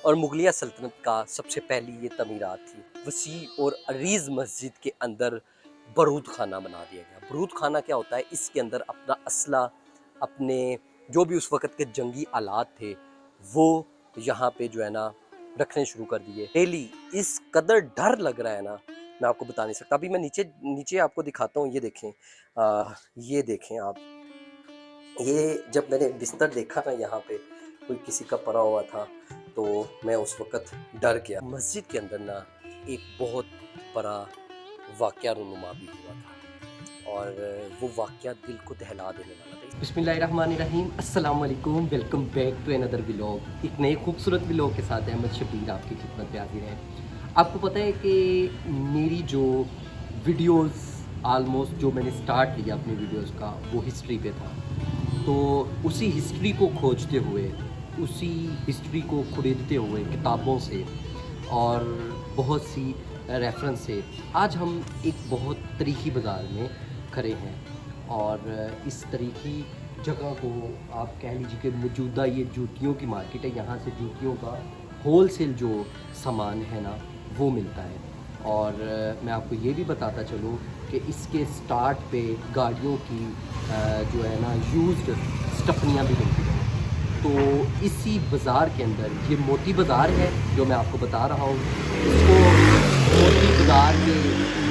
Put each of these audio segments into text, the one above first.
और मुगलिया सल्तनत का सबसे पहली ये तमीरात थी। वसी और अरीज़ मस्जिद के अंदर बारूद खाना बना दिया गया। बारूद खाना क्या होता है? इसके अंदर अपना असला, अपने जो भी उस वक़्त के जंगी आलात थे, वो यहाँ पे जो है ना रखने शुरू कर दिए। डेली इस कदर डर लग रहा है ना, मैं आपको बता नहीं सकता। अभी मैं नीचे नीचे आपको दिखाता हूँ, ये देखें। ये देखें आप, ये जब मैंने बिस्तर देखा ना यहाँ पे कोई किसी का पड़ा हुआ था, तो मैं उस वक़्त डर गया। मस्जिद के अंदर ना एक बहुत बड़ा वाक़या रूनुमा भी हुआ था, और वो वाक़या दिल को दहला देने वाला था। बिस्मिल्लाहिर्रहमानिर्रहीम, अस्सलाम वालेकुम, welcome back to another vlog. एक नए खूबसूरत व्लॉग के साथ अहमद शबीर आपकी खिदमत में हाजिर है। आपको पता है कि मेरी जो वीडियोस आलमोस्ट जो मैंने स्टार्ट किया अपनी वीडियोस का, वो हिस्ट्री पे था। तो उसी हिस्ट्री को खोजते हुए, उसी हिस्ट्री को खुरेदते हुए किताबों से और बहुत सी रेफरेंस से आज हम एक बहुत तारीखी बाज़ार में खड़े हैं। और इस तरीकी जगह को आप कह लीजिए कि मौजूदा ये जूतियों की मार्केट है, यहाँ से जूतियों का होलसेल जो सामान है ना वो मिलता है। और मैं आपको ये भी बताता चलूँ कि इसके स्टार्ट पे गाड़ियों की जो है ना यूज्ड स्टपनियाँ भी मिलती हैं। तो इसी बाज़ार के अंदर ये मोती बाज़ार है जो मैं आपको बता रहा हूँ। इसको मोती बाज़ार के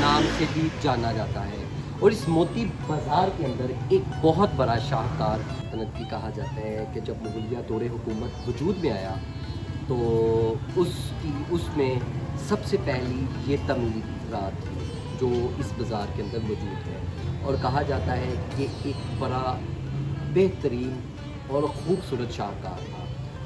नाम से भी जाना जाता है। और इस मोती बाज़ार के अंदर एक बहुत बड़ा शाहकार सल्तनत भी कहा जाता है कि जब मुगलिया दौरे हुकूमत वजूद में आया, तो उसमें सबसे पहली ये तमीरात थी जो इस बाज़ार के अंदर मौजूद है। और कहा जाता है कि एक बड़ा बेहतरीन और ख़ूबसूरत शाहकार था।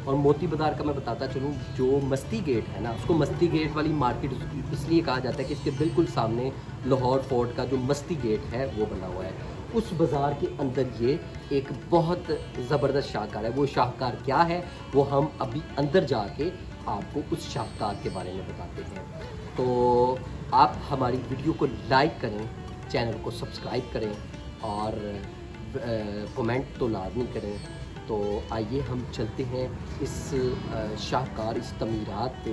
और मोती बाज़ार का मैं बताता चलूँ, जो मस्ती गेट है ना, उसको मस्ती गेट वाली मार्केट इसलिए कहा जाता है कि इसके बिल्कुल सामने लाहौर फोर्ट का जो मस्ती गेट है वो बना हुआ है। उस बाज़ार के अंदर ये एक बहुत ज़बरदस्त शाहकार है। वो शाहकार क्या है, वो हम अभी अंदर जाके आपको उस शाहकार के बारे में बताते हैं। तो आप हमारी वीडियो को लाइक करें, चैनल को सब्सक्राइब करें और कमेंट तो लाज़मी करें। तो आइए हम चलते हैं इस शाहकार, इस तमीरात पे।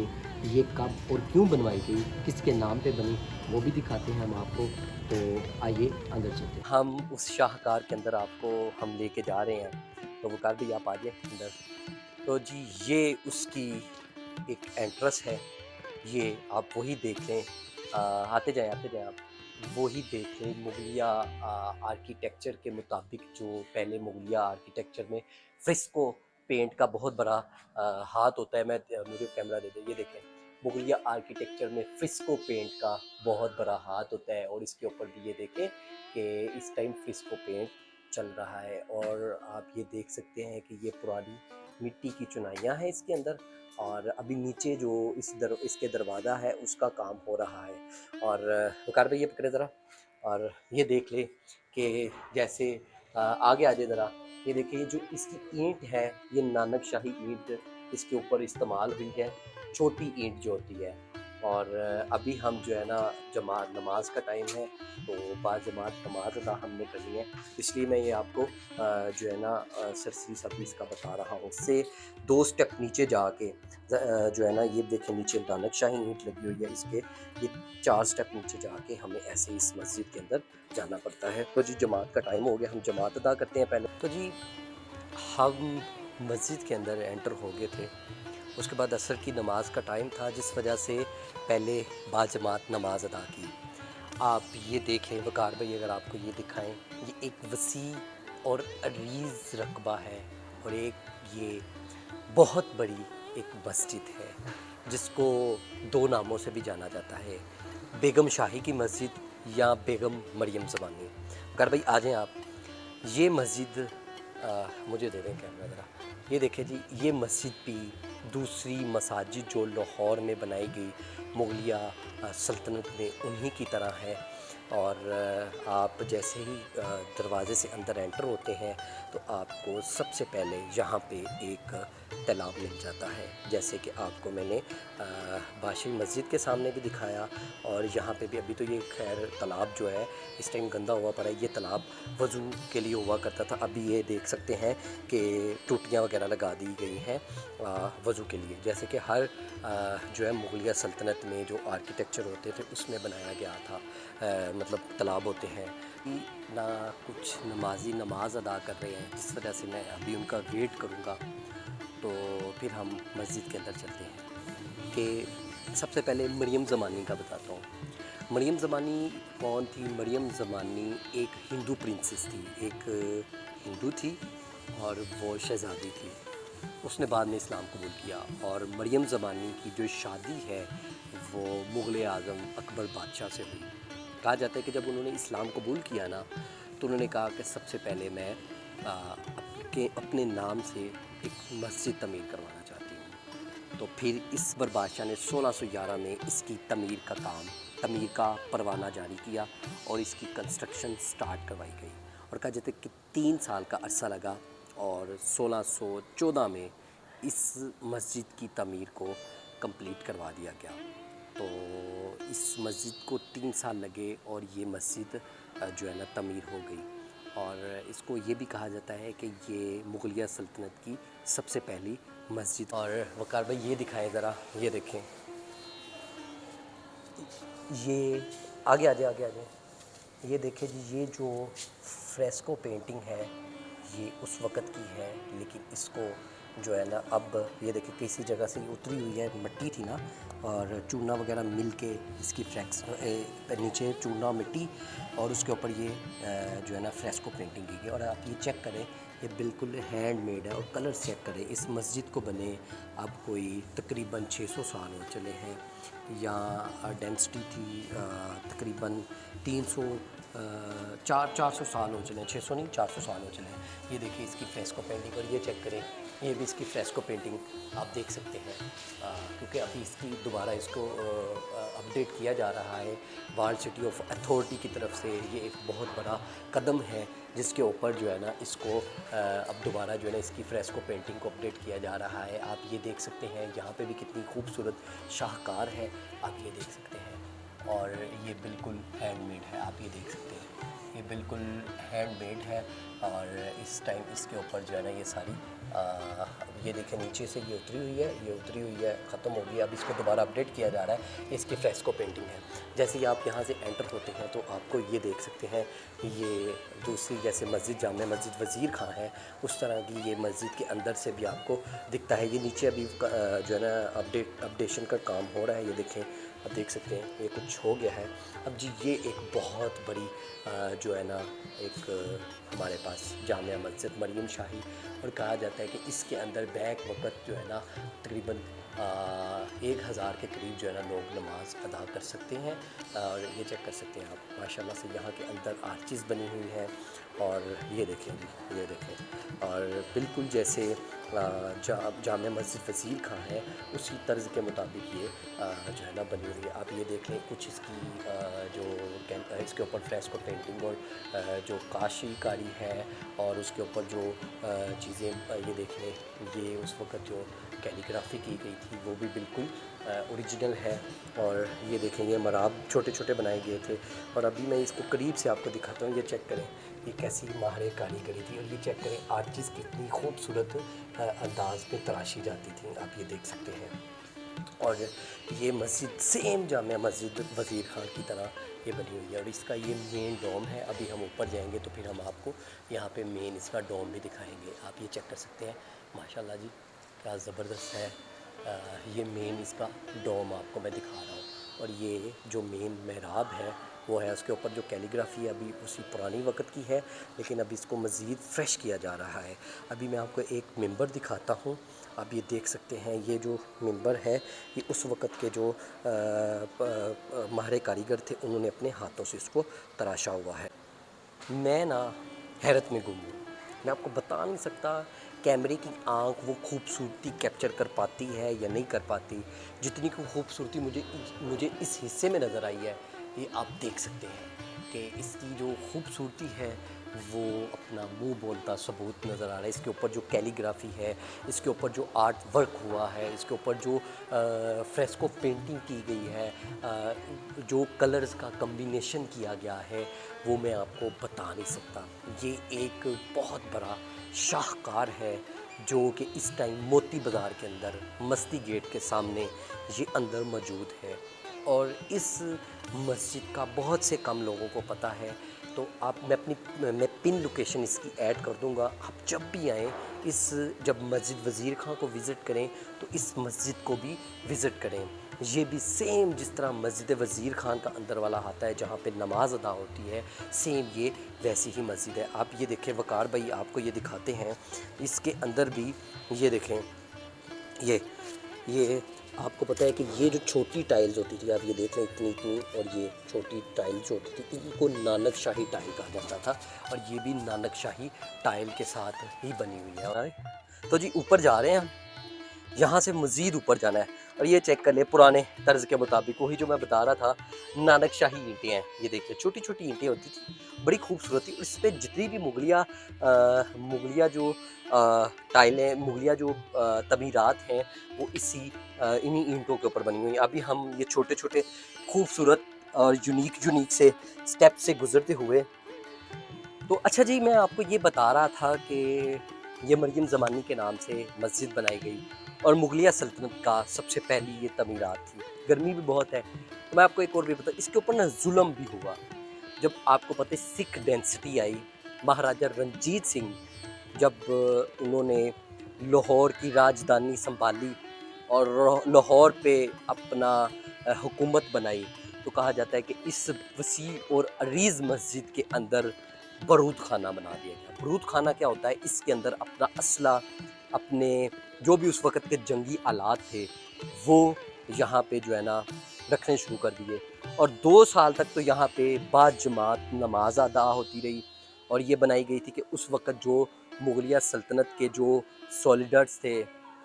ये कब और क्यों बनवाई गई, किसके नाम पे बनी, वो भी दिखाते हैं हम आपको। तो आइए अंदर चलते हैं। हम उस शाहकार के अंदर आपको हम लेके जा रहे हैं, तो वकार भी आप आ जाइए अंदर। तो जी, ये उसकी एक एंट्रेंस है, ये आप वही देख लें। आते जाएँ आप। वही देख लें, मुगलिया आर्किटेक्चर के मुताबिक, जो पहले मुगलिया आर्किटेक्चर में फ्रिस्को पेंट का बहुत बड़ा हाथ होता है। मुझे कैमरा दे दें, ये देखें। मुगलिया आर्किटेक्चर में फ्रिस्को पेंट का बहुत बड़ा हाथ होता है, और इसके ऊपर भी ये देखें कि इस टाइम फ्रिस्को पेंट चल रहा है। और आप ये देख सकते हैं कि ये पुरानी मिट्टी की चुनाइयाँ हैं इसके अंदर। और अभी नीचे जो इसके दरवाज़ा है उसका काम हो रहा है। और वकार भाई ये पकड़े ज़रा, और ये देख ले कि जैसे आगे आ जाए ज़रा। ये देखिए, ये जो इसकी ईंट है, ये नानक शाही ईंट इसके ऊपर इस्तेमाल हुई है, छोटी ईंट जो होती है। और अभी हम जो है ना, जमात नमाज का टाइम है, तो बाजमात नमाज अदा हमने करनी है, इसलिए मैं ये आपको जो है ना सरसरी सा भी इसका बता रहा हूँ। इससे 2 स्टेप नीचे जाके जो है ना, ये देखें नीचे नानक शाही ईंट लगी हुई है इसके। ये 4 स्टेप नीचे जाके हमें ऐसे इस मस्जिद के अंदर जाना पड़ता है। तो जी, जमात का टाइम हो गया, हम जमात अदा करते हैं पहले। तो जी, हम मस्जिद के अंदर एंटर हो गए थे। उसके बाद असर की नमाज का टाइम था, जिस वजह से पहले बाजमात नमाज अदा की। आप ये देखें वकार भाई, अगर आपको ये दिखाएं, ये एक वसी और अरीज़ रकबा है, और एक ये बहुत बड़ी एक मस्जिद है, जिसको 2 नामों से भी जाना जाता है, बेगम शाही की मस्जिद या बेगम मरियम ज़मानी। वकार भाई आ जाएँ आप। ये मस्जिद मुझे दे दें कैमरा ज़रा। ये देखें जी, ये मस्जिद भी दूसरी मसाजिद जो लाहौर में बनाई गई, मुगलिया सल्तनत में उन्हीं की तरह है। और आप जैसे ही दरवाज़े से अंदर एंटर होते हैं तो आपको सबसे पहले यहाँ पे एक तालाब मिल जाता है, जैसे कि आपको मैंने बादशाही मस्जिद के सामने भी दिखाया। और यहाँ पे भी अभी तो ये खैर तालाब जो है इस टाइम गंदा हुआ पड़ा है। ये तालाब वज़ू के लिए हुआ करता था। अभी ये देख सकते हैं कि टूटियाँ वगैरह लगा दी गई हैं वज़ू के लिए, जैसे कि हर जो है मुगलिया सल्तनत में जो आर्किटेक्चर होते थे उसमें बनाया गया था। मतलब तालाब होते हैं कि ना कुछ नमाजी नमाज अदा कर रहे हैं, जिस वजह से मैं अभी उनका वेट करूँगा। तो फिर हम मस्जिद के अंदर चलते हैं कि सबसे पहले मरियम ज़मानी का बताता हूँ। मरियम ज़मानी कौन थी? मरियम ज़मानी एक हिंदू प्रिंसेस थी, एक हिंदू थी और वो शहज़ादी थी। उसने बाद में इस्लाम कबूल किया। और मरियम ज़मानी की जो शादी है वो मुग़ल आज़म अकबर बादशाह से हुई। कहा जाता है कि जब उन्होंने इस्लाम कबूल किया ना तो उन्होंने कहा कि सबसे पहले मैं अपने नाम से एक मस्जिद तमीर करवाना चाहती हूँ। तो फिर इस बार बादशाह ने 1611 में इसकी तमीर का परवाना जारी किया और इसकी कंस्ट्रक्शन स्टार्ट करवाई गई। और कहा जाता है कि 3 साल का अरसा लगा और 1614 में इस मस्जिद की तमीर को कंप्लीट करवा दिया गया। तो इस मस्जिद को 3 साल लगे और ये मस्जिद जो है ना तमीर हो गई। और इसको ये भी कहा जाता है कि ये मुग़लिया सल्तनत की सबसे पहली मस्जिद। और वकार भाई ये दिखाएं ज़रा, ये देखें, ये आगे आ जाए। ये देखें जी, ये जो फ्रेस्को पेंटिंग है ये उस वक़्त की है, लेकिन इसको जो है ना अब ये देखिए किसी जगह से उतरी हुई है, मट्टी थी ना और चूना वगैरह मिल के इसकी नीचे चूना मिट्टी और उसके ऊपर ये जो है ना फ्रेस्को पेंटिंग की गई। और आप ये चेक करें, ये बिल्कुल हैंडमेड है। और कलर चेक करें, इस मस्जिद को बने अब कोई तकरीबन 600 साल हो चले हैं। या डेंसिटी थी तकरीबन 300 400 साल हो चले हैं, 600 नहीं 400 साल हो चले हैं। ये देखिए इसकी फ्रेस्को पेंटिंग, और ये चेक करें, ये भी इसकी फ्रेस्को पेंटिंग आप देख सकते हैं। क्योंकि अभी इसकी दोबारा इसको अपडेट किया जा रहा है वर्ल्ड सिटी ऑफ अथॉरिटी की तरफ से। ये एक बहुत बड़ा कदम है जिसके ऊपर जो है ना इसको अब दोबारा जो है ना इसकी फ्रेस्को पेंटिंग को अपडेट किया जा रहा है। आप ये देख सकते हैं यहाँ पे भी कितनी खूबसूरत शाहकार है, आप ये देख सकते हैं। और ये बिल्कुल हैंडमेड है, आप ये देख सकते हैं, ये बिल्कुल हैंडमेड है। और इस टाइम इसके ऊपर जो है ना ये सारी ये देखें नीचे से ये उतरी हुई है, ख़त्म हो गई। अब इसको दोबारा अपडेट किया जा रहा है, इसकी फ्रेस्को पेंटिंग है। जैसे ही आप यहाँ से एंटर होते हैं तो आपको ये देख सकते हैं, ये दूसरी जैसे मस्जिद जामे मस्जिद वज़ीर खां है उस तरह की ये मस्जिद के अंदर से भी आपको दिखता है। ये नीचे अभी जो है ना अपडेशन का काम हो रहा है, ये देखें, आप देख सकते हैं ये कुछ हो गया है। अब जी ये एक बहुत बड़ी जो है ना एक हमारे पास जामिया मस्जिद मरियम शाही। और कहा जाता है कि इसके अंदर बैक वक़्त जो है ना तकरीबन 1000 के करीब जो है ना लोग नमाज अदा कर सकते हैं। और ये चेक कर सकते हैं आप माशाल्लाह से यहाँ के अंदर आर्चिज़ बनी हुई हैं। और ये देखें जी, ये देखें, और बिल्कुल जैसे जामिया मस्जिद वज़ीर खां है उसी तर्ज़ के मुताबिक ये जो है ना बनी हुई है। आप ये देख लें, कुछ इसकी जो इसके ऊपर फ्रेस्को पेंटिंग और जो काशीकारी है और उसके ऊपर जो चीज़ें ये देख लें, ये उस वक़्त जो कैलीग्राफी की गई थी वो भी बिल्कुल ओरिजिनल है। और ये देखें, ये मराब छोटे छोटे बनाए गए थे। और अभी मैं इसको करीब से आपको दिखाता हूँ, ये चेक करें ये कैसी माहिर कारीगरी थी। और ये चेक करें आर्चिज़ कितनी खूबसूरत अंदाज में तराशी जाती थी, आप ये देख सकते हैं। और ये मस्जिद सेम जामिया मस्जिद वज़ीर खां की तरह ये बनी हुई है। और इसका ये मेन डोम है। अभी हम ऊपर जाएंगे तो फिर हम आपको यहाँ पे मेन इसका डोम भी दिखाएंगे। आप ये चेक कर सकते हैं, माशाल्लाह जी क्या ज़बरदस्त है। ये मेन इसका डोम आपको मैं दिखा रहा हूँ। और ये जो मेन मेहराब है वो है, उसके ऊपर जो कैलीग्राफी अभी उसी पुरानी वक़्त की है, लेकिन अभी इसको मज़ीद फ्रेश किया जा रहा है। अभी मैं आपको एक मिंबर दिखाता हूँ, आप ये देख सकते हैं। ये जो मिंबर है ये उस वक़्त के जो माहिर कारीगर थे उन्होंने अपने हाथों से इसको तराशा हुआ है। मैं ना हैरत में गुम हूँ, मैं आपको बता नहीं सकता कैमरे की आँख वो खूबसूरती कैप्चर कर पाती है या नहीं कर पाती, जितनी की खूबसूरती मुझे इस हिस्से में नज़र आई है, ये आप देख सकते हैं कि इसकी जो खूबसूरती है वो अपना मुंह बोलता सबूत नज़र आ रहा है। इसके ऊपर जो कैलीग्राफी है, इसके ऊपर जो आर्ट वर्क हुआ है, इसके ऊपर जो फ्रेस्को पेंटिंग की गई है, जो कलर्स का कम्बिनेशन किया गया है, वो मैं आपको बता नहीं सकता। ये एक बहुत बड़ा शाहकार है जो कि इस टाइम मोती बाज़ार के अंदर मस्ती गेट के सामने ये अंदर मौजूद है। और इस मस्जिद का बहुत से कम लोगों को पता है, तो मैं पिन लोकेशन इसकी ऐड कर दूंगा। आप जब भी आएँ, जब मस्जिद वज़ीर खां को विज़िट करें तो इस मस्जिद को भी विज़िट करें। ये भी सेम जिस तरह मस्जिद वज़ीर खान का अंदर वाला आता है जहाँ पे नमाज अदा होती है, सेम ये वैसी ही मस्जिद है। आप ये देखें, वकार भाई आपको ये दिखाते हैं, इसके अंदर भी ये देखें, ये आपको पता है कि ये जो छोटी टाइल्स होती थी, आप ये देख लें इतनी इतनी, और ये छोटी टाइल्स जो होती थी इनको नानक शाही टाइल कहा जाता था, और ये भी नानक शाही टाइल के साथ ही बनी हुई है। तो जी ऊपर जा रहे हैं हम, यहाँ से मज़ीद ऊपर जाना है। और ये चेक कर ले, पुराने तर्ज के मुताबिक वही जो मैं बता रहा था, नानक शाही ईंटें हैं। ये देखिए छोटी छोटी ईंटें होती थी, बड़ी खूबसूरत थी। इस पर जितनी भी मुगलिया जो टाइलें, मुगलिया जो तमीरात हैं, वो इन्हीं ईंटों के ऊपर बनी हुई हैं। अभी हम ये छोटे छोटे खूबसूरत और यूनिक से स्टेप से गुजरते हुए, तो अच्छा जी, मैं आपको ये बता रहा था कि ये मरियम ज़मानी के नाम से मस्जिद बनाई गई और मुगलिया सल्तनत का सबसे पहली ये तमीरात थी। गर्मी भी बहुत है, तो मैं आपको एक और भी बता, इसके ऊपर ना जुल्म भी हुआ। जब आपको पता है सिख डेंसिटी आई, महाराजा रणजीत सिंह जब उन्होंने लाहौर की राजधानी संभाली और लाहौर पे अपना हुकूमत बनाई, तो कहा जाता है कि इस वसी और अरीज़ मस्जिद के अंदर बारूद खाना बना दिया गया। बारूद खाना क्या होता है? इसके अंदर अपना असला, अपने जो भी उस वक़्त के जंगी आलात थे, वो यहाँ पे जो है ना रखने शुरू कर दिए। और 2 साल तक तो यहाँ पे बाजमात नमाज अदा होती रही। और ये बनाई गई थी कि उस वक़्त जो मुगलिया सल्तनत के जो सोल्जर्स थे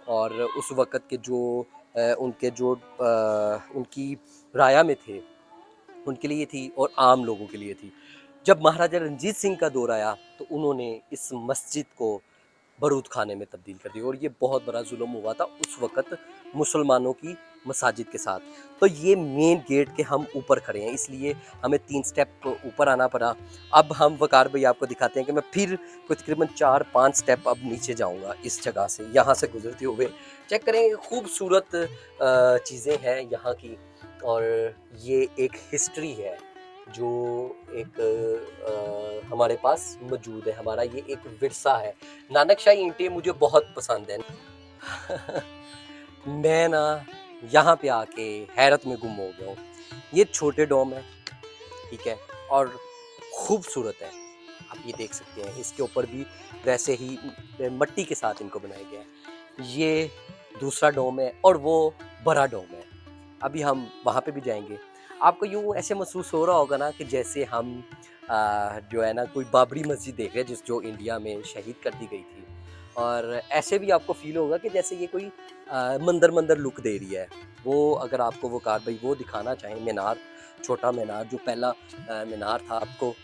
और उस वक़्त के जो उनकी राया में थे, उनके लिए थी और आम लोगों के लिए थी। जब महाराजा रणजीत सिंह का दौर आया तो उन्होंने इस मस्जिद को बारूद खाने में तब्दील कर दिया, और ये बहुत बड़ा जुल्म हुआ था उस वक़्त मुसलमानों की मसाजिद के साथ। तो ये मेन गेट के हम ऊपर खड़े हैं, इसलिए हमें 3 स्टेप ऊपर आना पड़ा। अब हम वकार भाई आपको दिखाते हैं कि मैं फिर तकरीबन 4-5 स्टेप अब नीचे जाऊँगा इस जगह से, यहाँ से गुजरते हुए। चेक करें, खूबसूरत चीज़ें हैं यहाँ की, और ये एक हिस्ट्री है जो एक हमारे पास मौजूद है। हमारा ये एक विरसा है। नानक शाही ईंटें मुझे बहुत पसंद है। मैं ना यहाँ पे आके हैरत में गुम हो गया हूँ। ये छोटे डोम है, ठीक है, और खूबसूरत है। आप ये देख सकते हैं, इसके ऊपर भी वैसे ही मट्टी के साथ इनको बनाया गया है। ये दूसरा डोम है और वो बड़ा डोम है। अभी हम वहाँ पे भी जाएंगे। आपको यूँ ऐसे महसूस हो रहा होगा ना कि जैसे हम जो है ना कोई बाबरी मस्जिद देख रहे हैं जो इंडिया में शहीद कर दी गई थी, और ऐसे भी आपको फील होगा कि जैसे ये कोई मंदिर लुक दे रही है। वो अगर आपको वो कार भाई वो दिखाना चाहें, मीनार, छोटा मीनार जो पहला मीनार था, आपको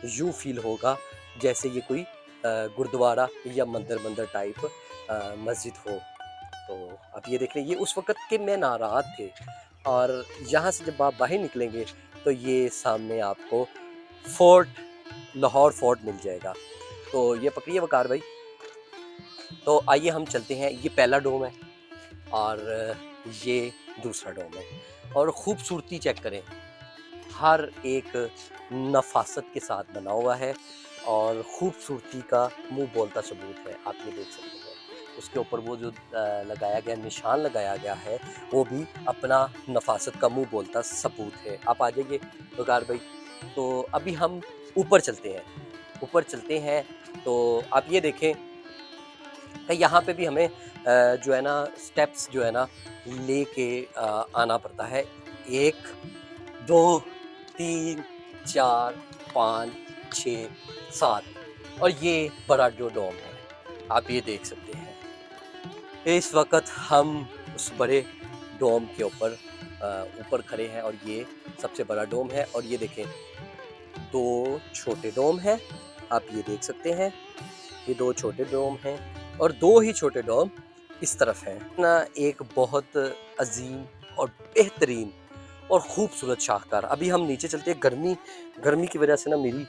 यूँ फील होगा जैसे ये कोई गुरुद्वारा या मंदिर टाइप मस्जिद हो। तो आप ये देख लें, ये उस वक़्त के मीनारात थे। और यहाँ से जब आप बाहर निकलेंगे तो ये सामने आपको फोर्ट, लाहौर फोर्ट मिल जाएगा। तो ये पकड़िए वकार भाई। तो आइए हम चलते हैं, ये पहला डोम है और ये दूसरा डोम है। और ख़ूबसूरती चेक करें, हर एक नफासत के साथ बना हुआ है और ख़ूबसूरती का मुंह बोलता सबूत है। आप ये देख सकते हैं, उसके ऊपर वो जो लगाया गया निशान लगाया गया है, वो भी अपना नफासत का मुंह बोलता सबूत है। आप आ जाइए वकार भाई। तो अभी हम ऊपर चलते हैं। तो आप ये देखें कि यहाँ पे भी हमें जो है ना स्टेप्स जो है ना लेके आना पड़ता है। 1 2 3 4 5 6 7, और ये बड़ा जो डोम है। आप ये देख सकते हैं। इस वक्त हम उस बड़े डोम के ऊपर खड़े हैं और ये सबसे बड़ा डोम है। और ये देखें, दो छोटे डोम हैं, आप ये देख सकते हैं। ये दो छोटे डोम हैं और दो ही छोटे डोम इस तरफ हैं ना। एक बहुत अजीम और बेहतरीन और खूबसूरत शाहकार। अभी हम नीचे चलते हैं। गर्मी की वजह से ना मेरी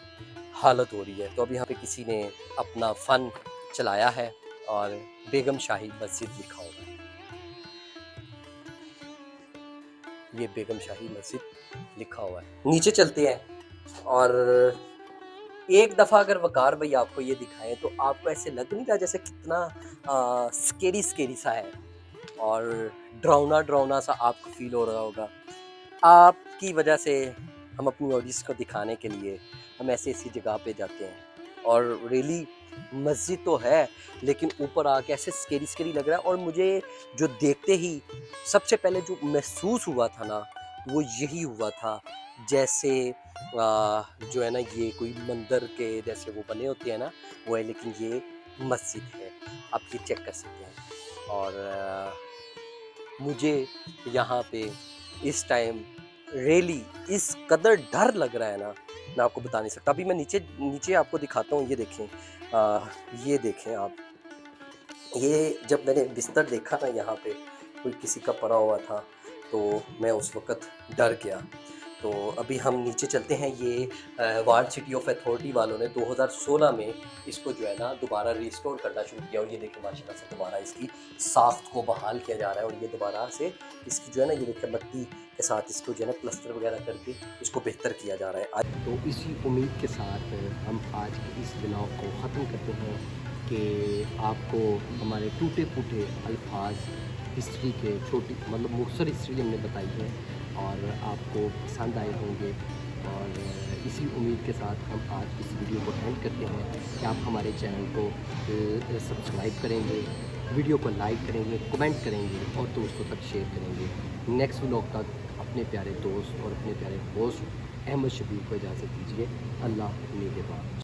हालत हो रही है। तो अभी यहाँ पे किसी ने अपना फ़न चलाया है और बेगम शाही मस्जिद लिखा हुआ है। ये बेगम शाही मस्जिद लिखा हुआ है। नीचे चलते हैं और एक दफ़ा अगर वकार भाई आपको ये दिखाएं तो आपको ऐसे लग नहीं रहा जैसे कितना स्केरी सा है और डरावना सा आपको फील हो रहा होगा। आपकी वजह से हम अपनी ऑडियंस को दिखाने के लिए हम ऐसी जगह पे जाते हैं और रियली मस्जिद तो है लेकिन ऊपर आके ऐसे स्केरी लग रहा है। और मुझे जो देखते ही सबसे पहले जो महसूस हुआ था ना, वो यही हुआ था जैसे जो है ना, ये कोई मंदिर के जैसे वो बने होते हैं ना, वो है। लेकिन ये मस्जिद है, आप ये चेक कर सकते हैं। और मुझे यहाँ पे इस टाइम रियली इस कदर डर लग रहा है ना, मैं आपको बता नहीं सकता। अभी मैं नीचे नीचे आपको दिखाता हूँ। ये देखें, ये देखें आप। ये जब मैंने बिस्तर देखा ना यहाँ पे कोई किसी का पड़ा हुआ था, तो मैं उस वक़्त डर गया। तो अभी हम नीचे चलते हैं। ये वार्ड सिटी ऑफ अथॉरिटी वालों ने 2016 में इसको जो है ना दोबारा रिस्टोर करना शुरू किया। और ये देखिए माशाल्लाह से दोबारा इसकी साख्त को बहाल किया जा रहा है। और ये दोबारा से इसकी जो है ना, ये देखिए मट्टी के साथ इसको जो है ना प्लास्टर वगैरह करके इसको बेहतर किया जा रहा है। आज तो इसी उम्मीद के साथ हम आज के इस ब्लॉग को ख़त्म करते हैं कि आपको हमारे टूटे फूटे अल्फाज हिस्ट्री के छोटी मतलब मुख्तसर हिस्ट्री हमने बताई है और आपको पसंद आए होंगे। और इसी उम्मीद के साथ हम आज इस वीडियो को एंड करते हैं कि आप हमारे चैनल को सब्सक्राइब करेंगे, वीडियो को लाइक करेंगे, कमेंट करेंगे और दोस्तों तक शेयर करेंगे। नेक्स्ट व्लॉग तक अपने प्यारे दोस्त और अपने प्यारे होस्ट अहमद शबीर को इजाज़त दीजिए। अल्लाह निगहबान।